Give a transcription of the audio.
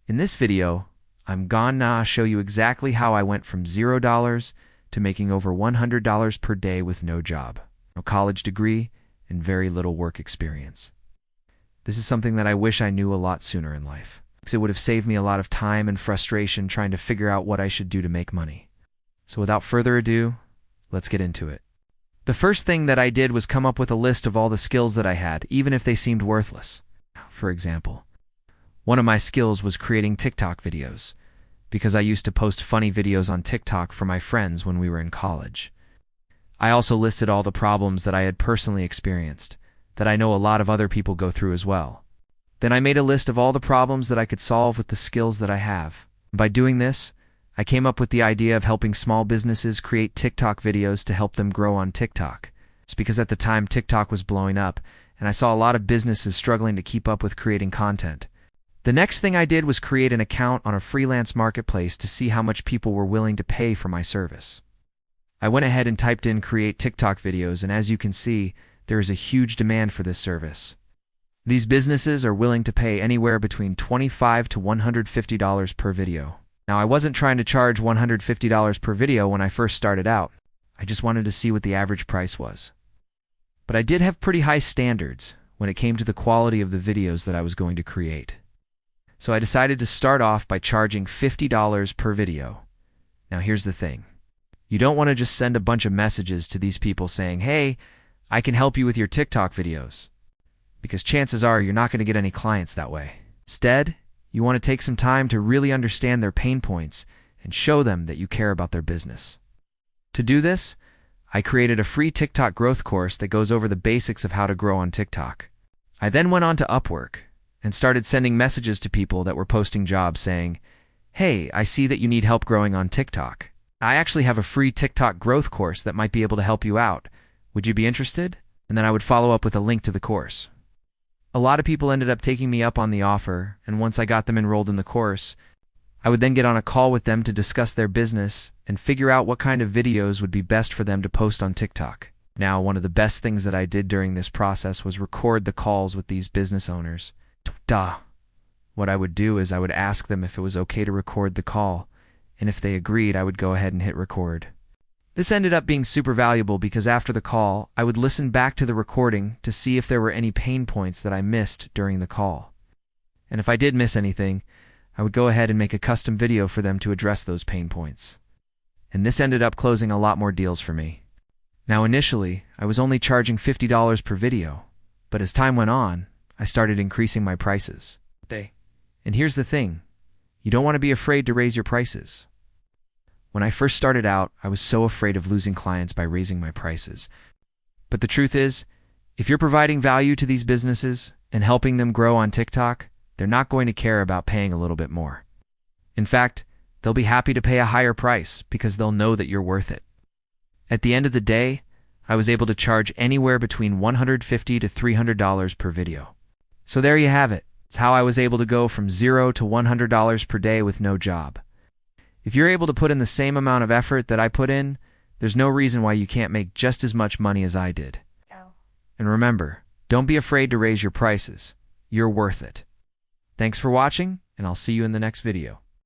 In this video, I'm gonna show you exactly how I went from $0 to making over $100 per day with no job, no college degree, and very little work experience. This is something that I wish I knew a lot sooner in life, because it would have saved me a lot of time and frustration trying to figure out what I should do to make money. So without further ado, let's get into it. The first thing that I did was come up with a list of all the skills that I had, even if they seemed worthless. For example, one of my skills was creating TikTok videos, because I used to post funny videos on TikTok for my friends when we were in college. I also listed all the problems that I had personally experienced, that I know a lot of other people go through as well. Then I made a list of all the problems that I could solve with the skills that I have. By doing this, I came up with the idea of helping small businesses create TikTok videos to help them grow on TikTok. It's because at the time TikTok was blowing up, and I saw a lot of businesses struggling to keep up with creating content. The next thing I did was create an account on a freelance marketplace to see how much people were willing to pay for my service. I went ahead and typed in create TikTok videos, and as you can see, there is a huge demand for this service. These businesses are willing to pay anywhere between $25 to $150 per video. Now, I wasn't trying to charge $150 per video when I first started out. I just wanted to see what the average price was. But I did have pretty high standards when it came to the quality of the videos that I was going to create. So I decided to start off by charging $50 per video. Now here's the thing. You don't want to just send a bunch of messages to these people saying, "Hey, I can help you with your TikTok videos," because chances are you're not going to get any clients that way. Instead, you want to take some time to really understand their pain points and show them that you care about their business. To do this, I created a free TikTok growth course that goes over the basics of how to grow on TikTok. I then went on to Upwork and started sending messages to people that were posting jobs saying, "Hey, I see that you need help growing on TikTok. I actually have a free TikTok growth course that might be able to help you out. Would you be interested?" And then I would follow up with a link to the course. A lot of people ended up taking me up on the offer, and once I got them enrolled in the course, I would then get on a call with them to discuss their business and figure out what kind of videos would be best for them to post on TikTok. Now, one of the best things that I did during this process was record the calls with these business owners. What I would do is I would ask them if it was okay to record the call, and if they agreed, I would go ahead and hit record. This ended up being super valuable because after the call, I would listen back to the recording to see if there were any pain points that I missed during the call. And if I did miss anything, I would go ahead and make a custom video for them to address those pain points. And this ended up closing a lot more deals for me. Now initially, I was only charging $50 per video, but as time went on, I started increasing my prices. And here's the thing, you don't want to be afraid to raise your prices. When I first started out, I was so afraid of losing clients by raising my prices. But the truth is, if you're providing value to these businesses and helping them grow on TikTok, they're not going to care about paying a little bit more. In fact, they'll be happy to pay a higher price because they'll know that you're worth it. At the end of the day, I was able to charge anywhere between $150 to $300 per video. So there you have it. It's how I was able to go from $0 to $100 per day with no job. If you're able to put in the same amount of effort that I put in, there's no reason why you can't make just as much money as I did. And remember, don't be afraid to raise your prices. You're worth it. Thanks for watching, and I'll see you in the next video.